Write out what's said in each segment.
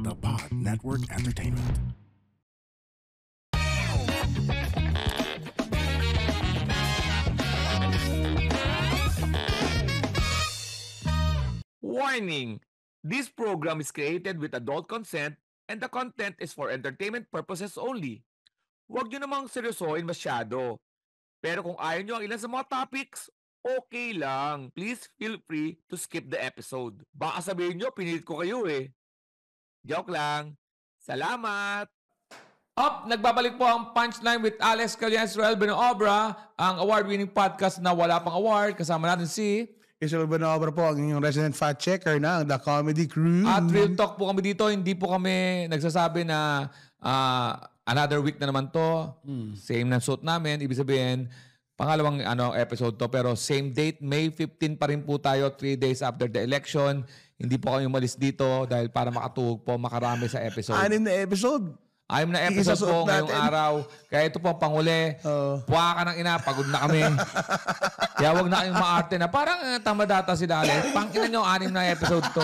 the Pod Network Entertainment. Warning! This program is created with adult consent and the content is for entertainment purposes only. Huwag nyo namang seryosohin masyado. Pero kung ayaw nyo ang ilan sa mga topics, okay lang. Please feel free to skip the episode. Baka sabihin nyo, pinilit ko kayo eh. Joke lang. Salamat! Up! Nagbabalik po ang Punchline with Alex Calian, Israel Benoobra, ang award-winning podcast na wala pang award. Kasama natin si... Israel Benoobra po, ang inyong resident fact checker ng The Comedy Crew. At real talk po kami dito. Hindi po kami nagsasabi na another week na naman to. Same na suit namin. Ibig sabihin, pangalawang episode to. Pero same date, May 15 pa rin po tayo. 3 days after the election. Hindi po kami umalis dito dahil para makatuhog po makarami sa episode. 6 na episode. 6 na episode po ngayong araw. Kaya ito po ang panguli. Puwa ka ng ina, pagod na kami. Kaya huwag na kayong maarte na. Parang tamadata si Dali. Pangina nyo, 6 na episode to.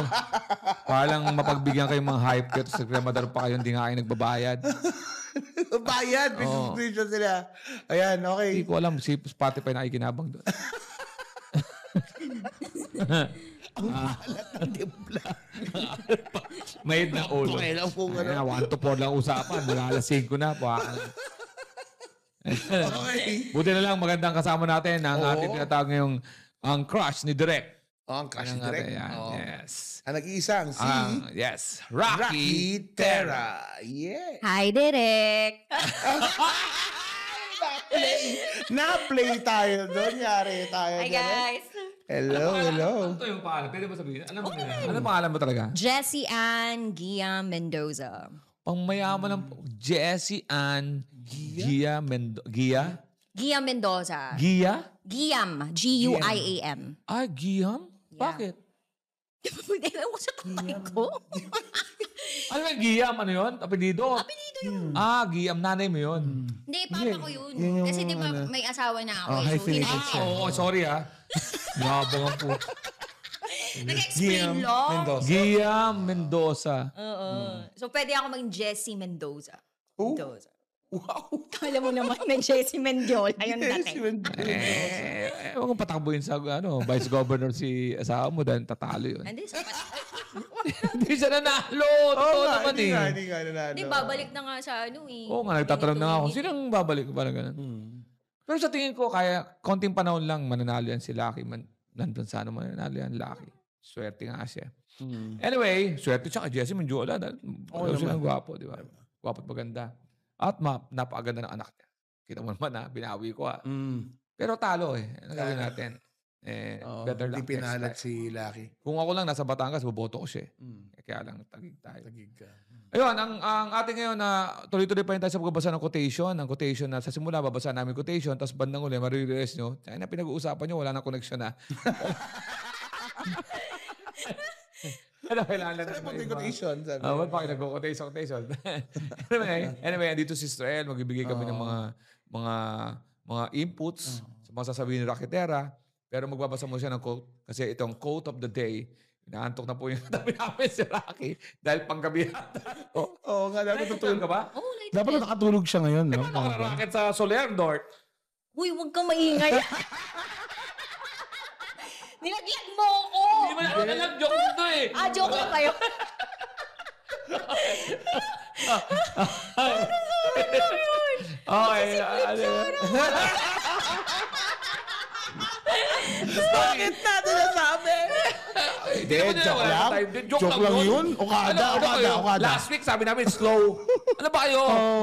Parang mapagbigyan kayong mga hype. Kaya sa kremadar pa kayo, hindi nga kayo nagbabayad. Bayad, may subscription sila. Ayan, okay. Hindi ko alam, si Spotify na ikinabang doon. Ang kalat ng timpla. Mahid na ulo. Okay lang po. 1 to 4 lang usapan. Mula alas 5 na. Okay. Buti na lang, magandang kasama natin ang ating tinatawag ngayong ang crush ni Direk. Ang crush ni Direk. Yes. Ang nag-iisang si... yes. Rocky Terra. Yeah. Hi, Direk! Na-play tayo doon. Yari tayo. Hi, guys! Hello. Ano to yung pangalan? Pwede ba sabihin? Alam mo nila? Ano pangalan mo talaga? Jessie Ann Gia Mendoza. Pangmayaman ng Jessie Ann Gia Mendoza. Gia Mendoza. Gia? Giam. G-U-I-A-M. Ah, Giam? Bakit? Hindi alam ko sa tatay ko. Ano yung Giam? Ano yun? Apelido? Apelido yun. Ah, Giam. Nanay mo yun. Hindi, papa ko yun. Kasi di ba may asawa na ako. hyphenated siya. Oo, sorry ha. Yabang ang po. Nag-explain lang. Giam Mendoza. Oo. So, pwede ako maging Jessie Mendoza. Oh. Mendoza. Wow. Kala mo naman may Jessie Mendoza. Ayun dati. Huwag kong patakbuhin sa vice governor si asawa mo dahil tatalo yun. Hindi, sapat. Hindi siya nanalo. Totoo naman eh. Hindi nga nanalo. Hindi, babalik na nga sa Oo nga, nagtatanong na ako. Sinang babalik? Parang ganun. Pero sa tingin ko, kaya konting panahon lang mananalo yan si Lucky. Nandun sa mananalo yan, Lucky. Swerte nga siya. Anyway, swerte siya kay Jessie Mendoza. Oo siya ng gwapo, di ba? Gwapo at maganda. At napakaganda ng anak niya. Kita mo naman binawi ko Pero talo eh. Ano gawin natin? Better luck next pinalat si Lucky. Kung ako lang nasa Batangas, boboto ko siya. Kaya lang, tagig tayo. Tagig ka. Ayun, ang ating ngayon na tuloy-tuloy pa rin tayo sa pagbabasa ng quotation. Ang quotation na sa simula, babasa namin quotation, tapos bandang uli, marirealize nyo, kaya na pinag-uusapan nyo, wala nang connection na. Ano kailangan natin? Ano yung quotation? Ba't pa nag-quotation? Anyway, andito si Israel, magbibigay kami ng mga inputs sa mga sasabihin ni Rocky Terra. Pero magbabasa mo siya ng quote. Kasi itong quote of the day, inaantok na po yung tabi namin si Rocky dahil panggabi yata. Oo nga, dapat Natutulog ka ba? Oo, dapat nakatulog siya ngayon. Eh, paano ka racket sa Soler North? Uy, huwag kang maingay. Nilaglag mo ako! Hindi mo na alam, joke ito eh. Joke lang kayo. Okay. Bakit natin nasabi? Hindi, joke lang. Joke lang yun? Okada. Last week sabi namin slow. Ano ba kayo?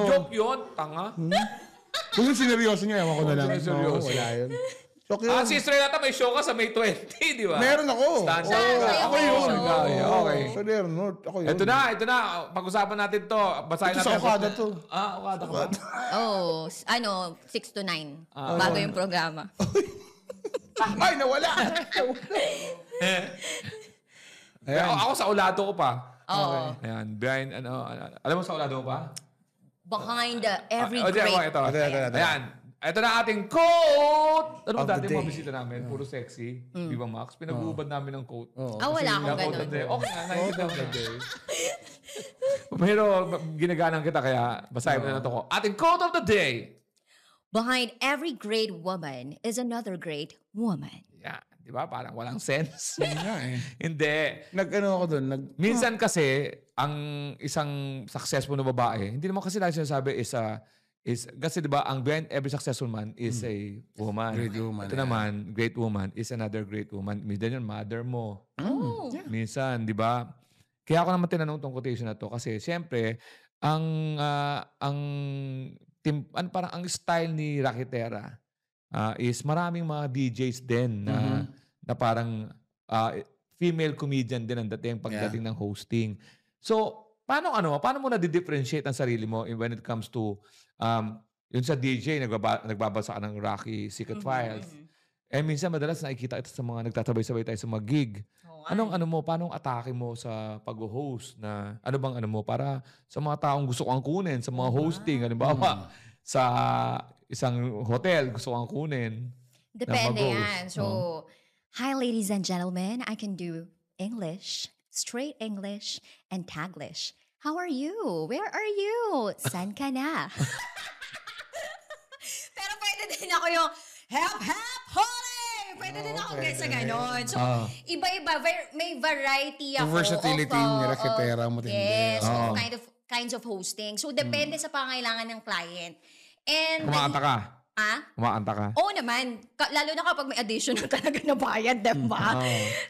Joke yun? Tanga. Kung yung sineryoso niya, ewan ko na lang. Seryoso. Wala yun. Joke yun. Si Estrella may show ka sa May 20, di ba? Meron ako. Ako yun. Okay. Sa Leonard, ako yun. Ito na. Pag-usapan natin to. Basahin Ito natin. sa Okada to. Okada ka ba? Oo, 6 to 9. Bago yung programa. Ay, nawala! Ako sa Olado ko pa. Oo. Ayan. Behind, alam mo sa Olado ko pa? Behind every Ito. great. Ayan. Ito na ating quote! Ano Of dati the mga day. bisita namin? Puro sexy. Di ba, Max? Pinag-uubad namin ng quote. Wala akong ganun. Okay na. Nakikita ko. Pero ginaganan kita kaya basahin mo na ito ko. Ating quote of the day. Behind every great woman is another great woman. Yeah. Di ba? Parang walang sense. Yun nga eh. Hindi. Nag-ano ako doon? Minsan kasi, ang isang successful na babae, hindi naman kasi lagi sinasabi is kasi di ba, ang behind every successful man is a woman. Great woman. Ito naman, great woman is another great woman. Minsan yun, mother mo. Oh. Minsan, di ba? Kaya ako naman tinanong tong quotation na to kasi siyempre, ang parang ang style ni Rakitera is maraming mga DJs din na parang female comedian din ang dating pagdating ng hosting. So, paano mo na-differentiate ang sarili mo when it comes to yun sa DJ, nagbabasa ka ng Rocky Secret Files. Minsan madalas nakikita ito sa mga nagtatabay-sabay tayo sa mga gig. Paano ang atake mo sa pag-host na para sa mga taong gusto kang kunin, sa mga hosting, halimbawa, sa isang hotel gusto kang kunin. Depende yan. So, hi ladies and gentlemen, I can do English, straight English, and Taglish. How are you? Where are you? San ka na? Pero pwede din ako yung hep, holy! Pwede din ako sa ganon. So, iba-iba. May variety ako. Versatility ni Rakitera mo din. Yes. Of kinds of hosting. So, depende sa pangailangan ng client. And Kumakanta ka? Kumakanta ka? Oo naman. Lalo na kapag may additional talaga na bayad, diba?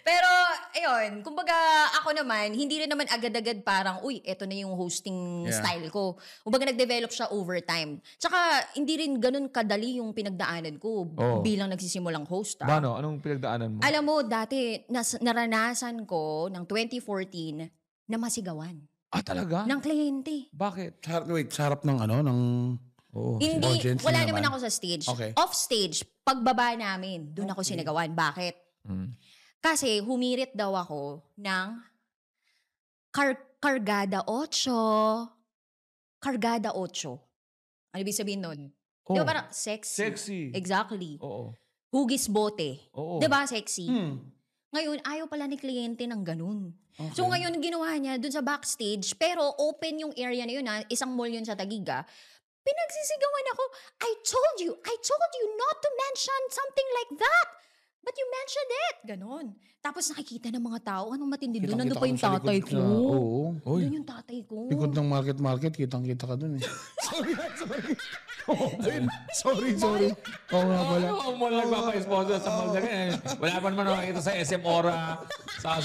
Pero, ayun, kumbaga ako naman, hindi rin naman agad-agad parang, uy, eto na yung hosting style ko. Kumbaga nag-develop siya over time. Tsaka, hindi rin ganun kadali yung pinagdaanan ko bilang nagsisimulang host. Paano? Anong pinagdaanan mo? Alam mo, dati, naranasan ko ng 2014 na masigawan. Talaga? Ng kliyente. Bakit? Sa harap ng Hindi, audience wala naman. naman ako sa stage. Okay. Off stage, pagbaba namin, doon ako sinagawan. Bakit? Kasi humirit daw ako ng Kargada 8. Kargada 8. Ano ibig sabihin nun? Di ba parang sexy? Sexy. Exactly. Oo. Hugis bote. Oo. Di ba sexy? Ngayon, ayaw pala ni kliyente ng ganun. Okay. So ngayon, ginawa niya dun sa backstage, pero open yung area na yun, isang mall yun sa Tagiga. Pinagsisigawan ako, I told you not to mention something like that. But you mentioned it. Ganon. Tapos nakikita ng mga tao, anong matindi doon? Nandun pa yung tatay ko. Oo. Doon yung tatay ko. Likod ng market, kitang-kita ka dun eh. Sorry. Oo nga pala. Oo, mo lang magpapa-sponsor sa mall na ganyan. Wala pa naman nakakita sa SM Ora, sa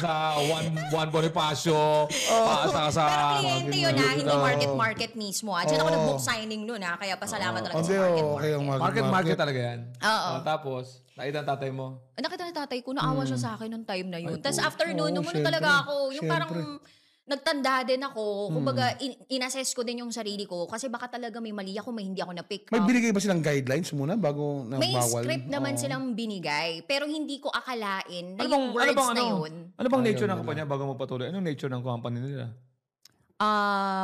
Juan Bonifacio, sa... Pero kliyente yun hindi market mismo. Diyan ako nag-book signing nun kaya pasalamat talaga sa Market talaga yan. Oo. Tapos, nakita ang tatay mo? Nakita ng tatay ko, naawa siya sa akin nung time na yun. Tapos afternoon, nung talaga ako, yung parang nagtanda din ako. Kumbaga, in-assess ko din yung sarili ko kasi baka talaga may mali ako, may hindi ako na-pick May up. binigay ba silang guidelines muna bago na May bawal? script naman silang binigay. Pero hindi ko akalain na yung words na yun. Ano bang nature ng kumpanya bago magpatuloy? Anong nature ng company nila?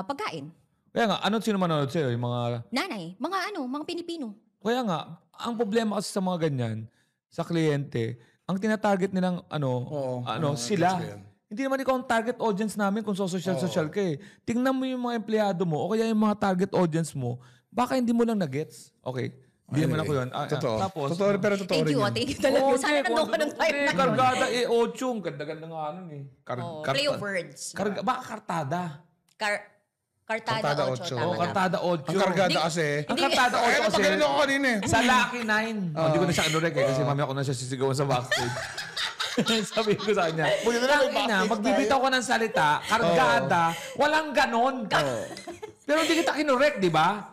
Pagkain. Kaya nga, sino manonood sa'yo? Yung mga... Nanay. Mga Pilipino. Kaya nga, ang problema kasi sa mga ganyan, sa kliyente, ang tinatarget nilang sila. Hindi naman ikaw ang target audience namin kung social ka eh. Tingnan mo yung mga empleyado mo o kaya yung mga target audience mo, baka hindi mo lang na-gets. Okay. Hindi naman ako yun. Totoo. Tapos, Pero totoo rin yan. Thank you talaga. Sana nandun ka ng time na yun. Kargada 8. Ganda-ganda nga eh. Play of words. Baka kartada. Kartada 8. Kartada 8. Ang kargada kasi. Ang kartada 8 kasi. Pagkano ko kanina eh. Sa Lucky 9. Hindi ko na siya kinurek kasi mamaya ko na siya sisigawan sa backstage. Sabi ko sa kanya, magbibitaw ko ng salita, kargada, walang ganon. Pero hindi kita kinurek, di ba?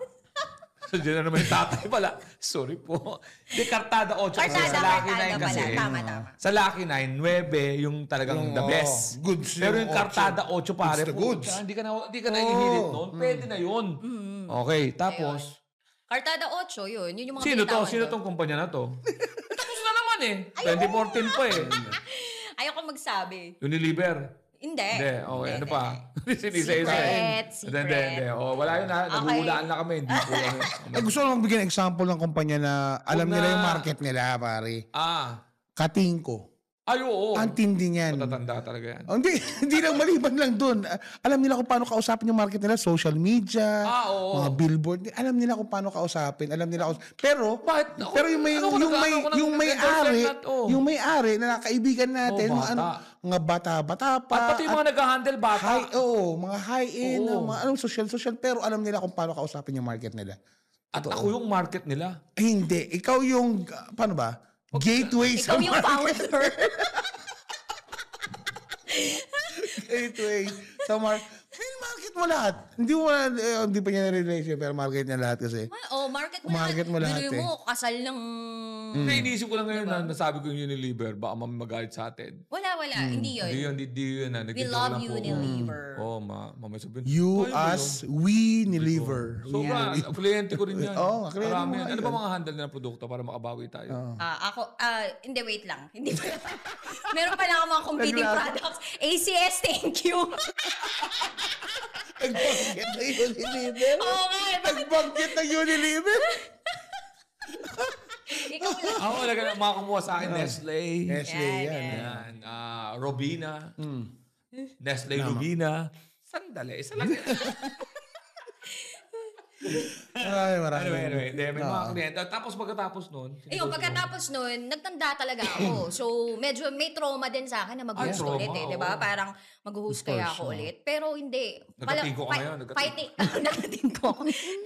So, dyan na naman yung tatay pala. Sorry po. Di, kartada 8 kasi sa Lucky 9 kasi. Tama. Sa Lucky 9, 9 yung talagang the best. Goods Pero yung kartada 8 pare po. goods. Hindi ka na ihilit noon. Pwede na yun. Okay, tapos. Kartada 8, yun. Yun yung mga Sino to? binitawan Sino doon. tong kumpanya na to? Tapos na naman eh. 2014 pa eh. Ayoko magsabi. Unilever. Hindi. Okay. Ano pa? Sinisa-isa eh. Secret. Hindi. Wala yun ha. Nag-uulaan na kami. Hindi po kami. Gusto ko lang magbigyan ng example ng kumpanya na alam nila yung market nila, pare. Ah. Katingko. Ay, oo. Ang tindi niyan. Matatanda talaga yan. Oh, hindi lang maliban lang doon. Alam nila kung paano kausapin yung market nila, social media, Oo. mga billboard. Alam nila kung paano kausapin. Alam nila pero Bakit? pero yung may-ari na kaibigan natin, mga bata-bata pa. At pati yung mga nag-handle bata. Mga high-end, mga social, pero alam nila kung paano kausapin yung market nila. At ako yung market nila. Hindi. Ikaw yung, paano ba? Gateway sa Ikaw yung market. founder. Gateway sa market. Market mo lahat. Hindi pa niya na-relation, pero market niya lahat kasi. Market mo lahat. Market mo lahat mo, kasal ng... Iniisip ko lang ngayon na nasabi ko yung Unilever, baka magalit sa atin. Wala. Hindi yun. Hindi yun. We love Unilever. Oo, mamay sabihin. You, us, we, Unilever. Sobra, kliyente ko rin yan. Oo, kliyente Marami mo yan. nga Ano yun. ba mga handle na ng produkto para makabawi tayo? Hindi, wait lang. Hindi pa. Meron pa lang ako mga competing products. ACS, thank you. Nagbanggit na Unilever? Oo nga. Nagbanggit na Unilever? Ikaw lang. Ako, mga kumuha sa akin, Nestle. Nestle, yan. Yan. Robina. Nestle Robina. Sandali. Isa lang yan. Marami. Anyway. May mga kliyente. Tapos pagkatapos nun. Pagkatapos nun, nagtanda talaga ako. So, medyo may trauma din sa akin na mag-host trauma, ulit eh. Diba? Parang mag-host kaya ako ulit. Pero hindi. Nagkatingko ka ngayon. Nagkatingko ako.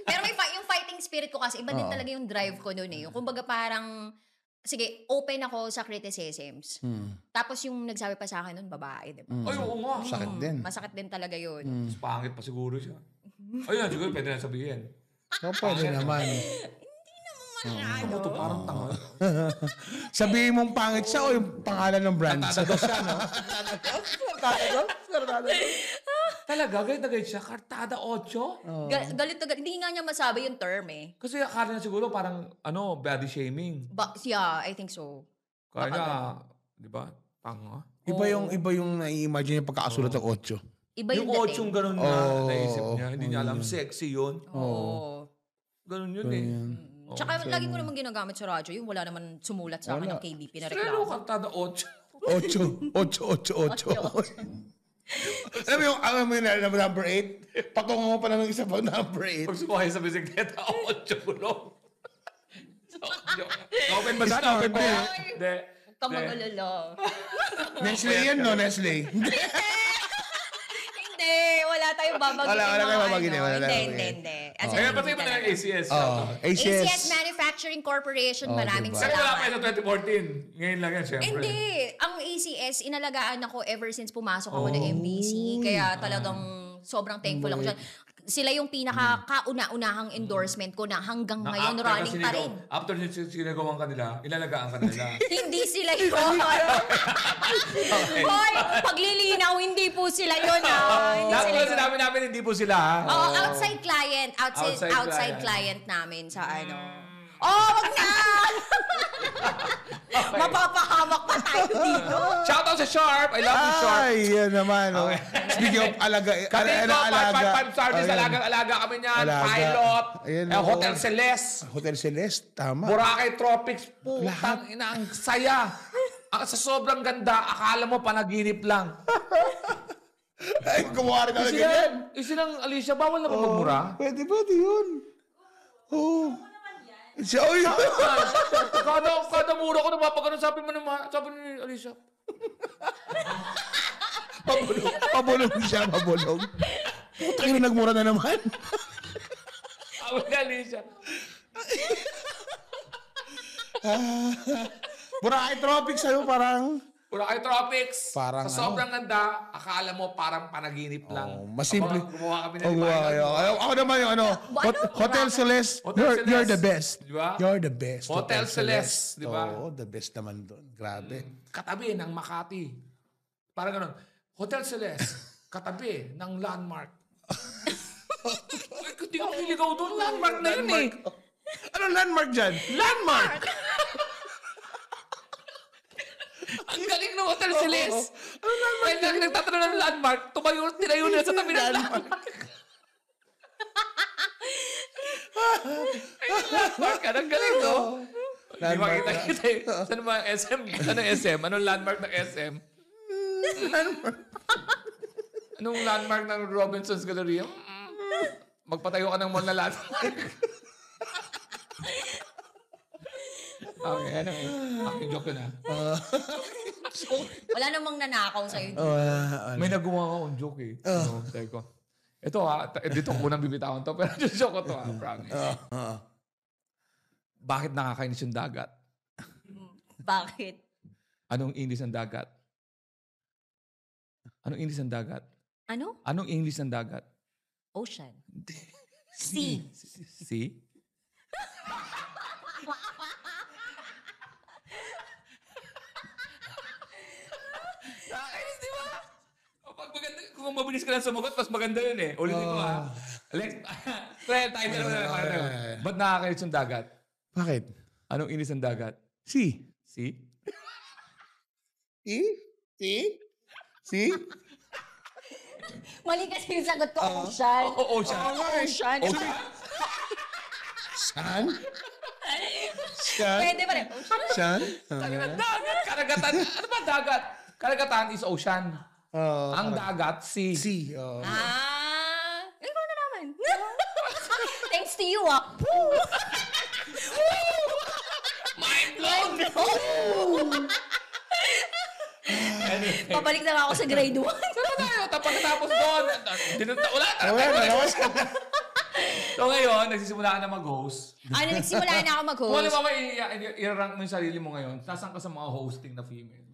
Pero yung fighting spirit ko kasi, iba din talaga yung drive ko nun eh. Yung kumbaga parang, sige, open ako sa criticisms. Tapos yung nagsabi pa sa akin nun, babae. Diba? Ay, oo nga. Sakit din. Masakit din talaga yun. Mas pangit pa siguro siya. Ayun, siguro pwede na sabihin. So, pwede naman. Ano to? Parang tanga. Sabihin mong pangit siya o yung pangalan ng brand? Kartada siya, no? Kartada. Talaga? Galit na galit siya? Kartada 8? Galit na galit. Hindi nga niya masabi yung term eh. Kasi akala na siguro parang, body shaming. Yeah, I think so. Kaya, di ba? Tanga. Iba yung nai-imagine yung pagkakasulat ng 8. Iba Yung yung 8 yung ganun na naisip niya. Hindi niya alam. Sexy yun. Oo. Ganun yun eh. Tsaka lagi ko naman ginagamit sa radyo, yung wala naman sumulat sa akin ng KBP na Pero reklamo. kartada 8. 8. Alam mo yung number 8? Patungo mo pa ng isa pa number 8. Pag sumakay sa bisikleta, 8 gulong. Open ba sana? Open ba? Hindi. Huwag kang mag-alala. Nestle yan, no? Nestle. Hindi, wala tayong babagin. Wala tayong babagin eh, wala tayong Hindi. Kaya pati mo na yung ACS. ACS Manufacturing Corporation, maraming diba? Kasi wala pa salamat. sa 2014. Ngayon lang yan, syempre. Hindi. Ang ACS, inalagaan ako ever since pumasok ako ng MBC. Kaya talagang sobrang thankful ako dyan. Sila yung pinaka-kauna-unahang endorsement ko na hanggang ngayon running pa rin. After sinagawan ka nila, ilalagaan ka nila. Hindi sila yun. Hoy, paglilinaw, hindi po sila yun. Hindi Lahat sila po yun. sinabi namin, hindi po sila. Oo, outside client. Outside client namin sa ano. Wag na! Mapapahamak pa tayo dito. Shout out sa Sharp. I love you, Sharp. Ay, yan naman. Speaking of alaga. Katiko, 5 service, alaga kami niyan. Alaga. Pilot. Ayan, Hotel Celeste. Hotel Celeste, tama. Boracay Tropics. Putang ina, ang saya. Sa sobrang ganda, akala mo panaginip lang. Ay, kumuha rin ako ganyan. Isilang Alicia, bawal na ba magmura? Pwede yun. Oo. Siya, oy. Kada mura ko napapagano, sabi ni Alicia. Pabulong siya, pabulong. Putang ina, nagmura na naman. Sabi ni Alicia. Boracay Tropics sa'yo parang... Boracay Tropics. Parang sa sobrang ganda, akala mo parang panaginip lang. Mas simple. Gumawa kami ng Ako naman yung Hotel Celeste. You're the best. Diba? You're the best. Hotel Celeste, di ba? Oo, the best naman doon. Grabe. Katabi ng Makati. Parang ganun. Hotel Celeste, katabi ng Landmark. Hindi ka makiligaw doon. Landmark na yun eh. Anong landmark dyan? Landmark! Ang galing ng Hotel Celeste. Kaya lang nagtatanong ng Landmark, tinayo nila sa tabi ng Landmark. Landmark ka, ang galing, no? Hindi makita kita eh. Saan ba ang SM? Ano SM? Anong landmark ng SM? Anong landmark ng Robinson's Galleria? Magpatayo ka ng mall na landmark. Okay, anyway. Aking joke yun Wala namang nanakaw sa'yo. May nagawa akong joke eh. Sabi ko, ito dito ko nang bibitawan to, pero joke ko to promise. Bakit nakakainis yung dagat? Bakit? Anong English ng dagat? Anong English ng dagat? Ano? Anong English ng dagat? Ocean. Sea. See? Nakakainis, di ba? Pag maganda, kung mabilis ka lang sumagot, mas maganda yun eh. Ulitin ko Alex, trial timer naman. Ba't nakakainis yung dagat? Bakit? Anong inis ng dagat? Si? See? Si? Mali kasi yung sagot ko, ocean. Ocean. Ocean. San? Pwede pa rin. San? Dagat, karagatan. Ano ba dagat? Karagatan is ocean. Ang dagat, sea. Si. Ikaw na naman. Thanks to you, Mind blown! Anyway. Pabalik na nga ako sa grade 1. Saan tayo? Pagkatapos doon, wala. So ngayon, nagsisimula ka na mag-host. Nagsimula na ako Kung mag-host. alam mo, i-rank mo yung sarili mo ngayon, sasang ka sa mga hosting na female.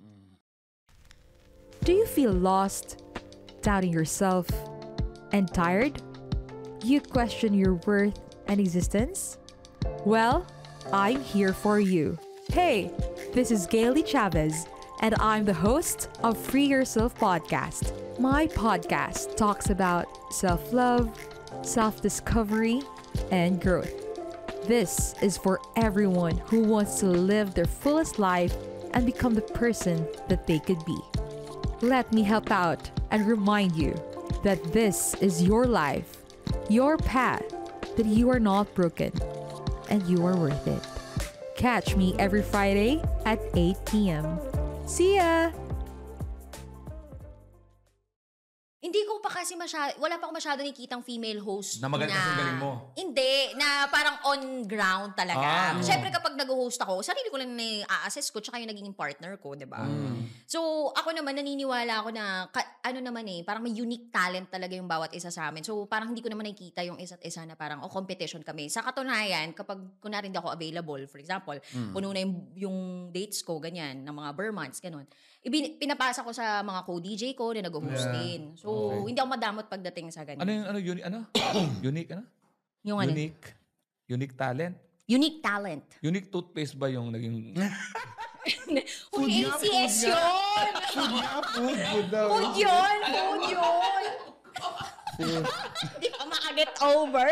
Do you feel lost, doubting yourself, and tired? You question your worth and existence? Well, I'm here for you. Hey, this is Gailey Chavez, and I'm the host of Free Yourself Podcast. My podcast talks about self-love, self-discovery, and growth. This is for everyone who wants to live their fullest life and become the person that they could be. Let me help out and remind you that this is your life, your path, that you are not broken, and you are worth it. Catch me every Friday at 8 p.m. See ya! Hindi ko pa kasi wala pa ako masyado nakikitang female host Na maganda yung galing mo? Hindi, na parang on ground talaga. Siyempre kapag nag-host ako, sarili ko lang na-assess ko tsaka yung naging partner ko, di ba? So, ako naman, naniniwala ako na, parang may unique talent talaga yung bawat isa sa amin. So, parang hindi ko naman nakikita yung isa't isa na parang, competition kami. Sa katunayan, kapag kunwari hindi ako available, for example, puno na yung dates ko, ganyan, ng mga bare months, ganun. Pinapasa ko sa mga co-DJ ko na nag-host din. So, hindi ako madamot pagdating sa ganyan. Unique, Yung ano? Unique talent? Unique talent. Unique toothpaste ba yung naging... Uy, ACS yun! Food yun! Hindi pa makaget over.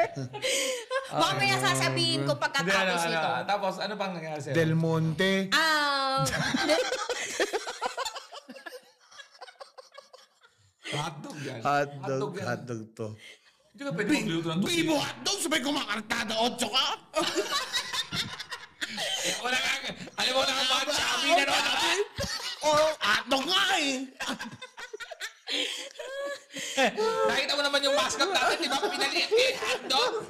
Mamaya sasabihin ko pagkatapos nito. Tapos, ano pang nangyari sa'yo? Del Monte. Hotdog yan. Hotdog to. Hindi ka pwede magluto ng toothpaste. Bibo hotdog, sabay kumakartada 8 ka? Alam mo na ang mga chubby na ron. Hotdog nga eh. Nakita mo naman yung mascot natin, di ba? Pinaliit kayo yung hotdog.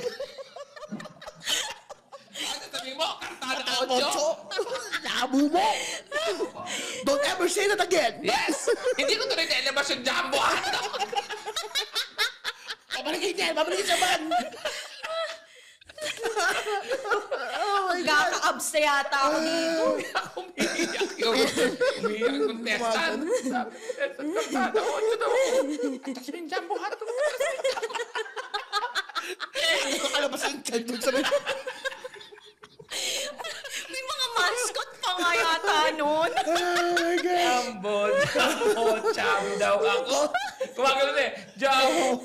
Sabi mo, kartada 8. Labo mo. Don't ever say that again. Yes! Hindi ko tuloy nailabas yung jumbo hotdog. Babalik sa van. Gaka-abs na yata ako dito. Umiiyak yung contestant. Kartada 8 daw. Tapos yung jumbo hotdog. Kalabas yung chan doon sa May mga mascot pa nga yata nun. Jumbo, chubby daw ako. Kumagano na eh. Jumbo.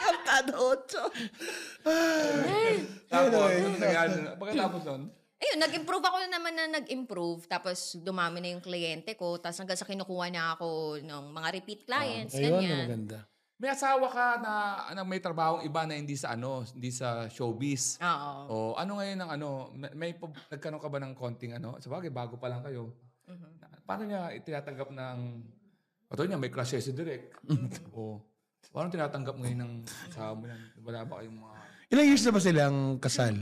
Kartada 8. Tapos, ano nangyari? Pagkatapos nun? Ayun, nag-improve ako na nag-improve. Tapos, dumami na yung kliyente ko. Tapos, hanggang sa kinukuha na ako ng mga repeat clients. Ayun, ganyan. maganda. may asawa ka na may trabahong iba na hindi sa showbiz. Oo. O ano ngayon ang nagkaroon ka ba ng konting sabagay bago pa lang kayo. Paano niya itinatanggap ng niya may crush si Direk. O paano tinatanggap ngayon ng asawa mo yan? Wala ba kayong mga Ilang years na ba silang kasal?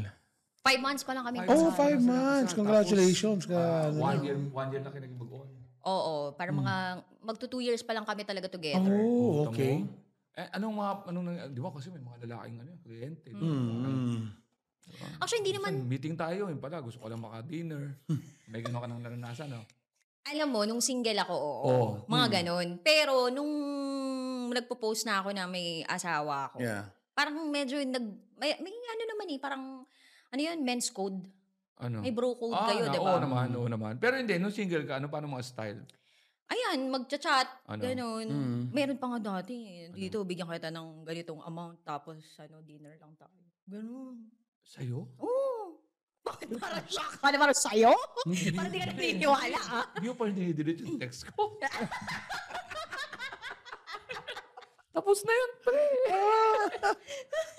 5 months pa lang kami. Oh, kasal. 5 months. Congratulations. one year na kayo naging mag-on. Oo, para mga magto 2 years pa lang kami talaga together. Oh, okay. Di ba kasi may mga lalaking kliyente. Actually, hindi naman, Meeting tayo, yun pala, gusto ko lang maka-dinner. May gano'n ka nang naranasan, no? alam mo, nung single ako, oo. Oo. Mga ganon. Pero nung nagpo-post na ako na may asawa ako, Yeah. parang medyo may naman parang, men's code. Ano? May bro code kayo, di Oo ba? naman. Pero hindi, nung single ka, paano mga style? Ayan, magchat-chat, Ano? ganon. Meron pa nga dati. Dito, bigyan kita ng ganitong amount, tapos dinner lang tayo. Ganon. Sa'yo? Oo. Bakit parang shock? Parang sa'yo? Parang di ka naniniwala, ah. Hindi ko pa delete yung text ko. Tapos na yun, pre.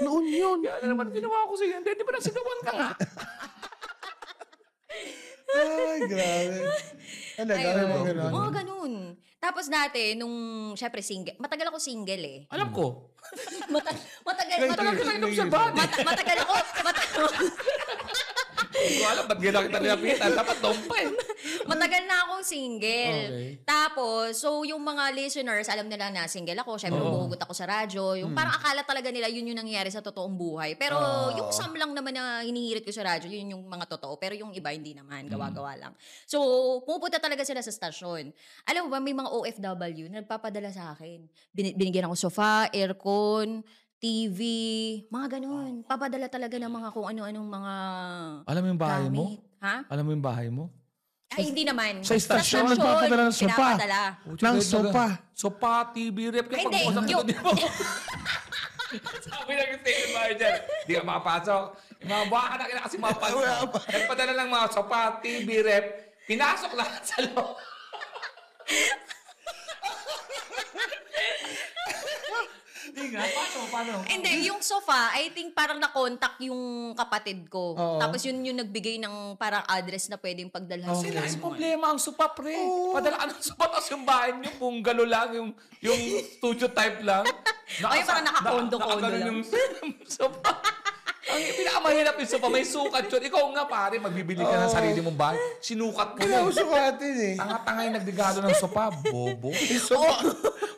Noon yun. Kaya naman ginawa ko sa'yo. Hindi pa nasigawan ka nga. Ay, grabe. Talaga, Ayun. may ganun. Oo, ganun. Tapos dati, nung, syempre, single. Matagal ako single eh. Alam ko. Matagal ka na inobserbahan. matagal ako. Hindi ko alam, ba't gano'n kita nilapitan? Dapat doon pa eh. Matagal na akong single. Okay. Tapos, so yung mga listeners, alam nila na single ako. Syempre, umuhugot ako sa radyo. Yung parang akala talaga nila yun yung nangyayari sa totoong buhay. Pero yung some lang naman na hinihirit ko sa radyo, yun yung mga totoo. Pero yung iba, hindi naman. Gawa-gawa lang. So, pupunta talaga sila sa stasyon. Alam mo ba, may mga OFW na nagpapadala sa akin. Binigyan ako sofa, aircon, TV, mga ganun. Papadala talaga ng mga kung ano-anong mga Alam mo yung bahay mo? gamit. Ha? Alam mo yung bahay mo? Ay, hindi naman. Sa istasyon, nagpapadala ng sopa. Pinapadala. Ng sopa. Sopa, TV, rep. Ay, hindi. Yung... Sabi na yung station bahay dyan. Di ka makapasok. Yung mga baka na kina kasi mapasok. Nagpadala ng mga sopa, TV, rep. Pinasok lahat sa loob. Hindi nga, paano? Hindi, yung sofa, I think parang na-contact yung kapatid ko. Oo. Tapos yun yung nagbigay ng parang address na pwedeng pagdalhan. Okay. Sila yung problema ang sopa, pre. Padala ka ng sopa, tapos yung bahay niyo, bungalow lang, yung studio type lang. Ay, parang naka-condo-condo nakaganon lang. yung sopa. Ang pinakamahirap yung sopa, may sukat yun. Ikaw nga, pare, magbibili ka ng sarili mong bahay. Sinukat mo Kaya yun. uso natin eh. Tanga-tanga yung nagregalo ng sopa, bobo.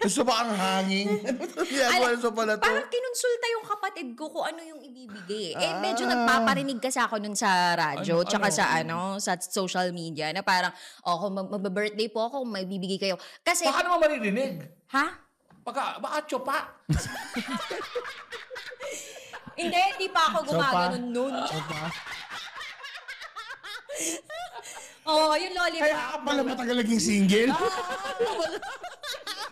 Gusto ba ang hanging? Ano ito ginagawa ng sopa na to? Parang kinonsulta yung kapatid ko kung ano yung ibibigay. Eh, medyo nagpaparinig kasi ako nun sa radyo, tsaka sa social media, na parang, kung mag-birthday po ako, may bibigay kayo. Kasi, Baka naman maririnig. ha? Baka tsopa. Hindi pa ako gumaganon nun. Yung lollipop. Kaya ka pala matagal naging single?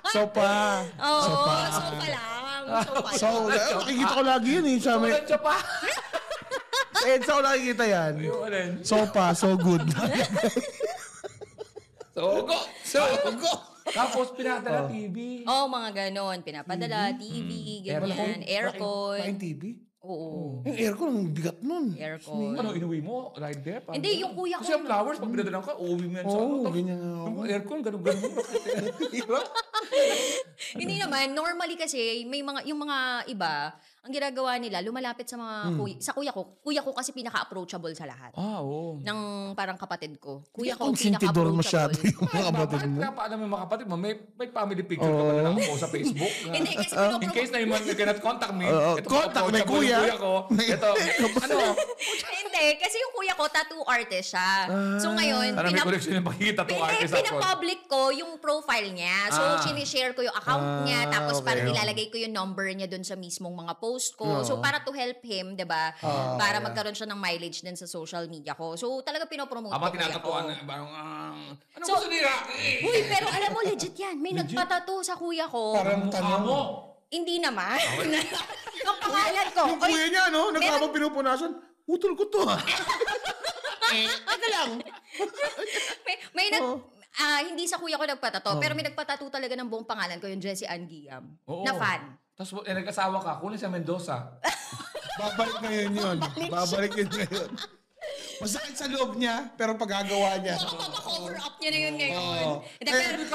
Sopa. Sopa lang. Sopa So, lang. nakikita ko lagi yun eh. Sa may... Baka tsopa. Sa EDSA ko nakikita yan. Yung alin. Sopa, so good. Sogo. Tapos pinadala TV. Mga ganon. Pinapadala, TV, ganyan, aircon. Kain TV? Oo. Yung aircon, ang bigat nun. Aircon. Ano, inuwi mo? Ride there? Paano? Hindi, yung kuya ko. Kasi ang flowers, pag pinadalang ka, uwi mo yan sa Oo, ano. ganyan nga ako. Yung aircon, ganun-ganun. Hindi naman, normally kasi, yung mga iba, ang ginagawa nila, lumalapit sa mga sa kuya ko. Kuya ko kasi pinaka-approachable sa lahat. Oo. Ng parang kapatid ko. Kuya Hindi ko ang konsentidor masyado pinaka-approachable. yung mga kapatid mo. Bakit paalam yung mga kapatid mo? May family picture ka ba na nakapost sa Facebook? Hindi, kasi In case na yung mga cannot contact me, ito contact, may kuya. ko. Ito, ano? Hindi, kasi yung kuya ko, tattoo artist siya. So ngayon, Parang may collection yung pakikita to artist ako. pinapublic ko yung profile niya. So, sinishare ko yung account niya. Tapos, parang nilalagay ko yung number niya dun sa mismong mga post ko. So, para to help him, di ba? Para magkaroon siya ng mileage din sa social media ko. So, talaga pinopromote ko Ama kuya ko. tinatatuan na parang, ano So, gusto nila? Uy, pero alam mo, legit yan. May nagpatato sa kuya ko. Parang tanong. Amo. Hindi naman. Ang pangalan ko. Yung kuya niya, no? Nagkabang pinupunasan. Utol ko to, ha? Ano lang? May nag... Hindi sa kuya ko nagpatato, pero may nagpatato talaga ng buong pangalan ko, yung Jessie Ann Guillaum. Oo. Na fan. Tapos nag-asawa ka, kunin sa Mendoza. Babalik ngayon yun. Babalik yun ngayon. Masakit sa loob niya, pero paggagawa niya. Cover up niya na yun ngayon. Oo. Hindi, pero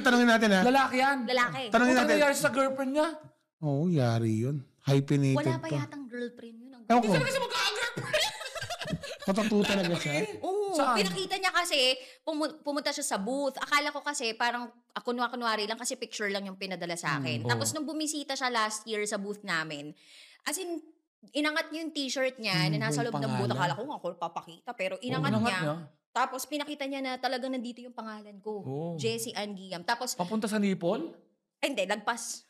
Tanungin natin ha. Lalaki yan. lalaki. Tanungin Ano natin. nangyari sa girlfriend niya? Oo, yari yun. Hyphenated Wala pa pa. yatang girlfriend yun. Ang Ewan ko. Kasi magka-girlfriend. Matatu talaga siya. Oo, Saan? pinakita niya kasi, pumunta siya sa booth. Akala ko kasi parang kunwari lang kasi picture lang yung pinadala sa akin. Tapos nung bumisita siya last year sa booth namin, as in, inangat niya yung t-shirt niya na nasa loob ng booth. Akala ko nga ako papakita, pero inangat niya. Tapos pinakita niya na talagang nandito yung pangalan ko. Oh. Jessie Ann Guillaume. Tapos, Papunta sa nipol? hindi, lagpas.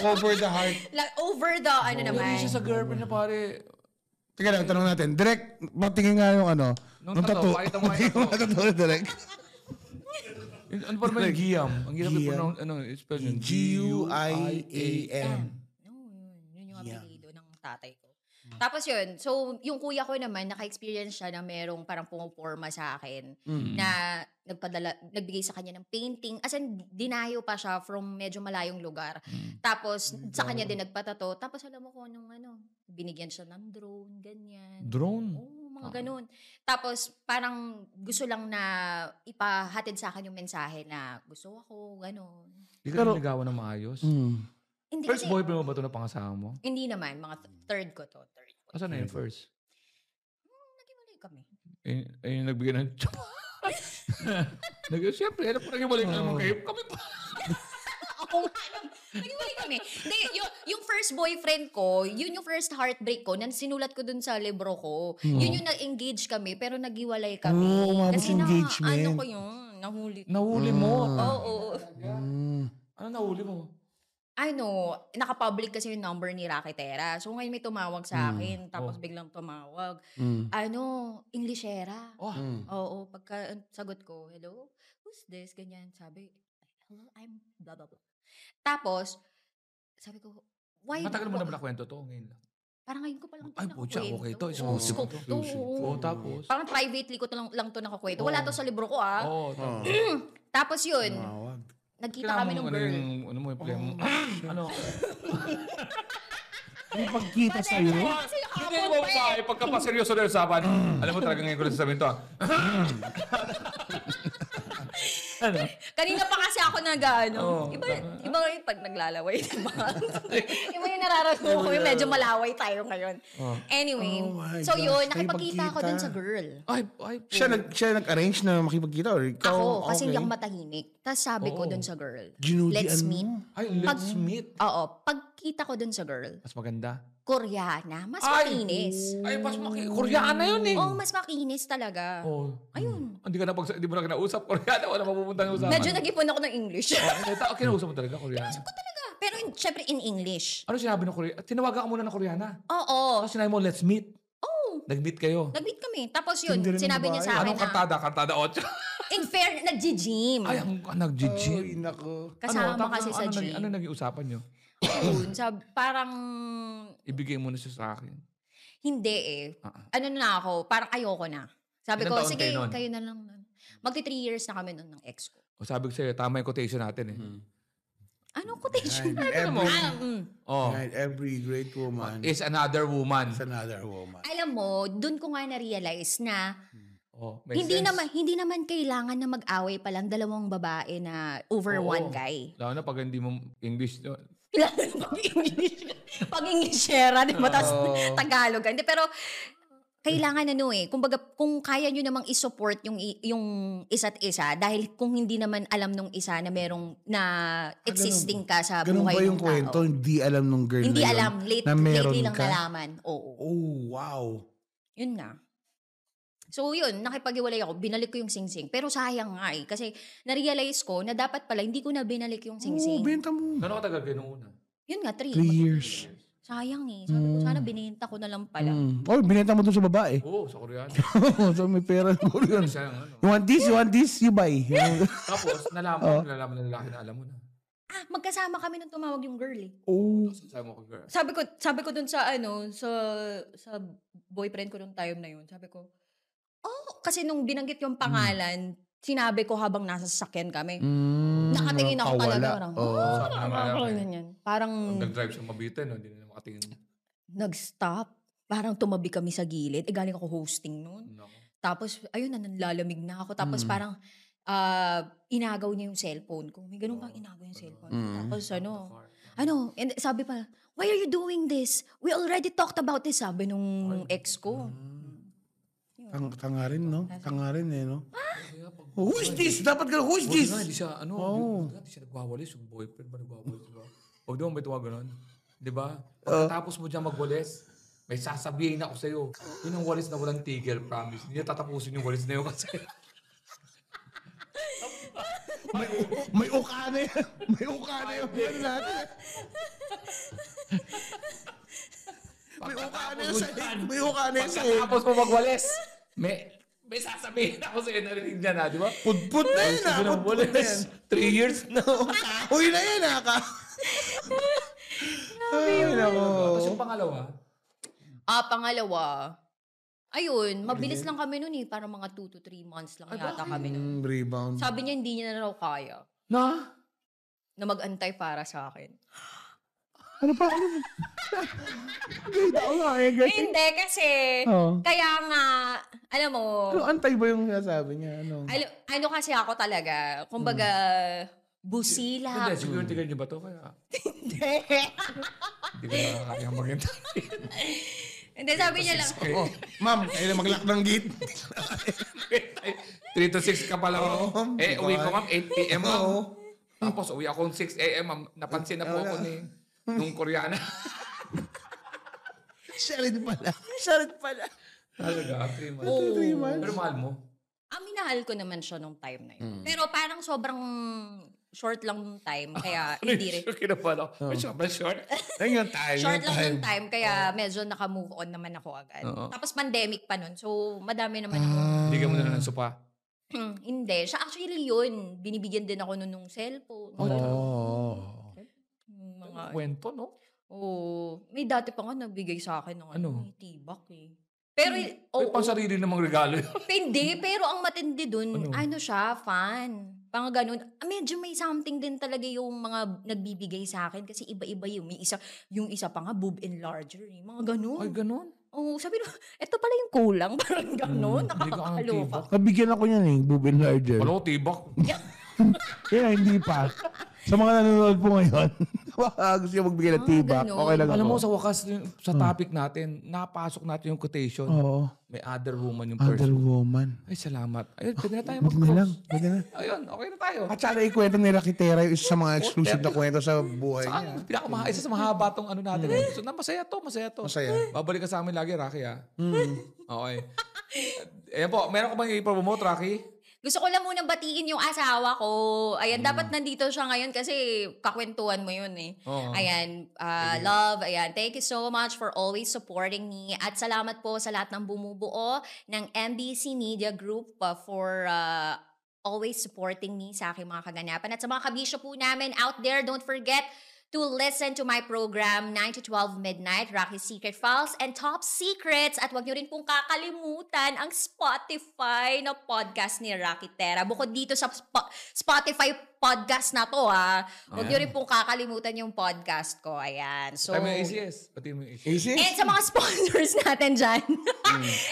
Over the heart. Over the, ano naman. Hindi siya sa girlfriend niya, pare. Teka lang, tanong natin. Direct, matingin nga yung ano. Nung tattoo, pakita mo nga yung tattoo. Tattoo, direct. Ano pa naman yung Guillaume? Ang hirap i-pronounce, spell yun? G-U-I-A-M. Yun yung apelido ng tatay ko. Tapos yun, so yung kuya ko naman, naka-experience siya na merong parang pumuporma sa akin na nagbigay sa kanya ng painting. As in, dinayo pa siya from medyo malayong lugar. Tapos, sa kanya din nagpatato. Tapos alam mo kung anong binigyan siya ng drone, ganyan. Drone? Oo, mga ganun. Tapos, parang gusto lang na ipahatid sa akin yung mensahe na gusto ako, ganun. Hindi ka niligawan ng maayos? Hindi First kasi, boyfriend mo ba ito na pangasama mo? hindi naman, mga third ko to. Asan na yung first? Naghiwalay kami. Yung nagbigay ng Siyempre, ano pa naghiwalay ka naman kayo? Kami pa. Oo nga, naghiwalay kami. Hindi, yung first boyfriend ko, yun yung first heartbreak ko, na sinulat ko dun sa libro ko. Yun yung nag-engage kami, pero naghiwalay kami. Oo, umabot Kasi engagement. ano ko yun, nahuli. Nahuli mo. Oo. Ano nahuli mo? Naka-public kasi yung number ni Rakitera. So ngayon may tumawag sa akin, tapos biglang tumawag. Englishera. Oh. Oo, pagka sagot ko, hello? Who's this? Ganyan. Sabi, hello, I'm blah, blah, blah. Tapos, sabi ko, why? Matagal mo na ba nakwento to? Ngayon lang. Parang ngayon ko palang Ay, putya, okay to. Oo, Exclusive scope to. to. Oo, tapos? Parang privately ko lang to nakakwento. Wala to sa libro ko, ah. Oo, tapos. Tapos yun, Tawag. nagkita kami ng girl. Ano mo yung play mo? Ano? May pagkita sa'yo? Kasi Hindi kahapon mo pa ba, pagkapaseryoso na yung usapan, alam mo talaga ngayon ko na sasabihin to. Kanina pa kasi ako iba yung pag naglalaway, diba? Iba yung nararamdaman ko, yung medyo malaway tayo ngayon. Anyway, Oh my so gosh, yun, kayo nakipagkita ako magkita. dun sa girl. Ay, Siya nag-arrange na makipagkita or ikaw? Ako, kasi hindi Okay. ako matahimik. Tapos sabi ko dun sa girl, Ginudian let's mo? meet. Ay, let's meet. Oo, pagkita ko dun sa girl, Mas maganda. Koreana, mas Ay! makinis. Ay, mas Koreana yun eh. Oo, mas makinis talaga. Oh. Ayun. Hindi mo na kinausap Koreana, wala mapupunta ng usapan. Medyo nag-ipon ako ng English. Kinausap mo talaga Koreana. Talaga. Pero syempre in English. Ano sinabi ng Koreana? Tinawagan ka muna ng Koreana. Oo. Tapos sinabi mo, let's meet. Oo. Nag-meet kayo. Nag-meet kami. Tapos yun, Tindi rin ng sinabi niya sa akin Anong na, Kantada 8. in fair, nag-gym. Ay, ang nag-gym. Ay, nako. Kasama kasi sa gym. Ano naging usapan nyo? Yun, parang, Ibigay mo na siya sa akin. hindi eh. Ano na ako, parang ayoko na. Sabi Ilang ko, taon sige, kayo nun? kayo na lang. Magti 3 years na kami nun ng ex ko. O sabi ko sa'yo, tama yung quotation natin eh. Anong quotation? Every great woman Is another woman. is another woman. Alam mo, dun ko nga na-realize na May hindi sense. naman kailangan na mag-away pa lang dalawang babae na over Oo. one guy. Lalo na pag hindi mo English. Lalo na pag Englishera, di ba? Tapos Tagalog. Hindi, pero kailangan kumbaga kung kaya nyo namang i-support yung isa't isa dahil kung hindi naman alam nung isa na merong na existing ka sa Ganun buhay ba yung ng kwento? tao. Hindi alam nung girl Hindi na yun? alam. na meron Lately lang ka? nalaman. Oo. Oh, wow. Yun nga. So yun, nakipag-iwalay ako, binalik ko yung singsing. Pero sayang nga eh. Kasi na-realize ko na dapat pala hindi ko na binalik yung Oh, singsing. benta mo. Gano'ng katagal kayo nung una? Yun nga, 3 years. Sayang eh. Sabi ko, sana binenta ko na lang pala. Oh, binenta mo dun sa babae. Oo, sa Koreano. So may pera ko yun. Siya ang ano. You want this, you buy. Tapos, nalaman ng lalaki na alam mo na. Magkasama kami nung tumawag yung girl eh. Oh. Sabi mo ko, girl. Sabi ko dun sa sa boyfriend ko nung time na yun. Sabi ko, kasi nung binanggit yung pangalan, sinabi ko habang nasa sasakyan kami. Mm, Nakatingin ako nakawala. talaga. Parang, Sabi naman namin, ganyan. Parang nag-drive sa Mabitin, no? Hindi na makatingin. nag-stop. Parang tumabi kami sa gilid. Galing ako hosting noon. No. Tapos, ayun na, nanlalamig na ako. Tapos parang, inagaw niya yung cellphone ko. May ganun bang inagaw yung cellphone ko. Tapos and sabi pa, why are you doing this? We already talked about this, sabi nung ex ko. Tanga rin, no? Tanga rin, no? Who is this? Dapat ka, who is this? Hindi siya, hindi siya nagwawalis. Yung boyfriend ba nagwawalis, diba? Huwag naman may tuwa ganun. Diba? Pagkatapos mo dyan magwalis, may sasabihin ako sa'yo. Yun ang walis na walang tigil, promise. Hindi niya tatapusin yung walis na yun kasi. May uka na yan. May uka na yan. Ano natin? May uka na yan sa May uka na yan sa Pagkatapos mo magwalis, may sasabihin ako sa'yo. Narinig niya na, di ba? Pudpud na yan, ha? Pudpud na yan. 3 years na. Uy na yan, ha? Ay, nako. Tapos yung pangalawa, Pangalawa, ayun, mabilis lang kami nun eh. Parang mga 2 to 3 months lang yata kami nun. Rebound. Sabi niya, hindi niya na raw kaya na mag-antay para sa akin. Ano pa? Ganda ko nga eh. Hindi, kasi, kaya nga, alam mo, Ano, antay ba yung sinasabi niya? Ano? ano kasi ako talaga, kumbaga, busila. hindi, security guard niyo ba to? Kaya, Hindi. hindi ko na kaya maghintay. Hindi, sabi niya lang, Ma'am, kayo na mag-lock ng gate. 3 to 6 ka pala. Uwi ko ma'am, 8 p.m. ma'am. Oo. Tapos uwi ako 6 a.m. ma'am. Napansin na po ako nung Koreana. Siya rin pala. Talaga, 3 months. Oh. 3 months. Pero mahal mo. minahal ko naman siya nung time na yun. Pero parang sobrang short lang nung time, kaya hindi rin. Kinapala ko. Sobrang short. Ayun yung time. Short lang yung time, kaya medyo naka-move on naman ako agad. Oo. Tapos pandemic pa nun, so madami naman ako. Bigyan mo na ng sopa. Hindi. Siya actually yun. Binibigyan din ako nun nung cellphone. Mga, Kwento, no? may dati pa nga nagbigay sa akin ng Ano? tibak eh. Pero, May pang sarili namang regalo yun. hindi. Pero ang matindi dun, siya, fan. Pang ganun. Medyo may something din talaga yung mga nagbibigay sa akin kasi iba-iba yung yung isa pa nga, boob enlarger. Mga ganun. Ay, ganun? Oo, sabi ko, eto pala yung kulang. Parang ganun. Nakakaloka. Nabigyan ako niyan eh, boob enlarger. Wala ko tibak. Kaya hindi pa. Sa mga nanonood po ngayon, gusto nyo magbigay ng tibak, ganun. okay lang Alam mo, ako. sa wakas, sa topic natin, napasok natin yung quotation. Oo. May other woman yung Other person. woman. Ay, salamat. Ayun, pwede na tayo Huwag na mag-close. lang. Pwede na. Ayun, okay na tayo. At sana ikwento nila Kitera yung isa sa mga exclusive na kwento sa buhay niya. Isa sa mahaba tong ano natin. So, masaya to. Masaya. Babalik ka sa amin lagi, Rocky, ha? Okay. Ayan po, meron ka bang i-promote, Rocky? Gusto ko lang muna batiin yung asawa ko. Ayan, dapat nandito siya ngayon kasi kakwentuhan mo yun eh. Oo. Ayan, love, ayan. Thank you so much for always supporting me. At salamat po sa lahat ng bumubuo ng MBC Media Group for always supporting me sa aking mga kaganapan. At sa mga kabisyo po namin out there, don't forget to listen to my program 9 to 12 midnight, Rocky's Secret Files and Top Secrets. At huwag nyo rin pong kakalimutan ang Spotify na podcast ni Rocky Tera. Bukod dito sa Spotify podcast na to, huwag nyo rin pong kakalimutan yung podcast ko. Ayan. So, Pati mo yung ACS. Easy? and sa mga sponsors natin dyan,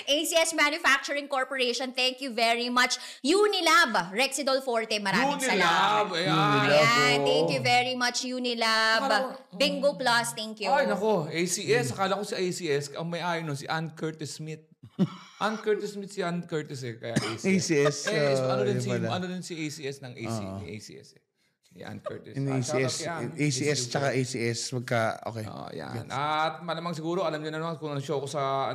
ACS Manufacturing Corporation, thank you very much. Unilab, Rexidol Forte, maraming salamat. Ayan, thank you very much, Unilab. Bingo Plus, thank you. Ay, nako. ACS. Akala ko si ACS. Ang may ayaw nun, si Ann Curtis Smith. Ann Curtis Smith, si Ann Curtis eh. Kaya ACS. ACS. Ano din si ACS ng ACS eh. Si Ann Curtis. ACS tsaka ACS. Okay. Yan. At malamang siguro, alam niyo na naman kung ano show ko sa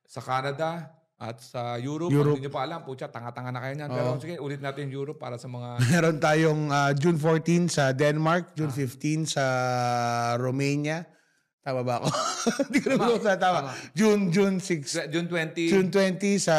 Canada at sa Europe. Kung hindi niyo pa alam, pucha, tanga-tanga na kayo niyan. Pero sige, ulit natin yung Europe para sa mga... Meron tayong June 14 sa Denmark, June 15 sa Romania. Tama ba ako? Hindi ko naman sa tama. June 6. June 20. June 20 sa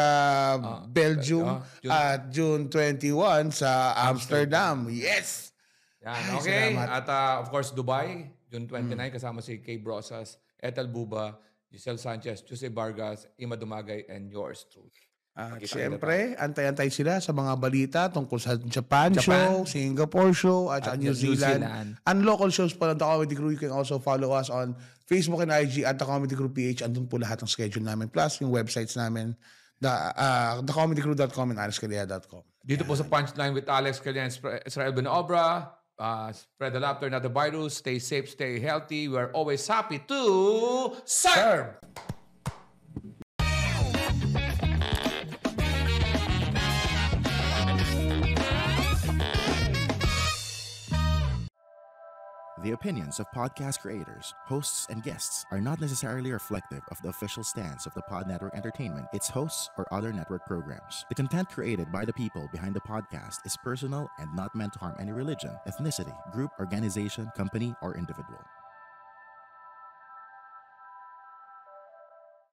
Belgium. At June 21 sa Amsterdam. Yes! Yan, okay. At of course, Dubai, June 29, kasama si Kay Brosas, Ethel Buba, Giselle Sanchez, Jose Vargas, Ima Dumagay, and yours truly. At Magkita-kita siyempre, antay-antay sila sa mga balita tungkol sa Japan show, Singapore show, at At New Zealand. And local shows pa lang, The Comedy Crew. You can also follow us on Facebook and IG at The Comedy Crew PH. Andun po lahat ng schedule namin. Plus, yung websites namin, thecomedycrew.com and alexcalea.com. Dito po sa Punchline with Alex Calea and Israel Benobra. Spread the laughter, not the virus. Stay safe, stay healthy. We are always happy to serve. The opinions of podcast creators, hosts, and guests are not necessarily reflective of the official stance of the Pod Network Entertainment, its hosts, or other network programs. The content created by the people behind the podcast is personal and not meant to harm any religion, ethnicity, group, organization, company, or individual.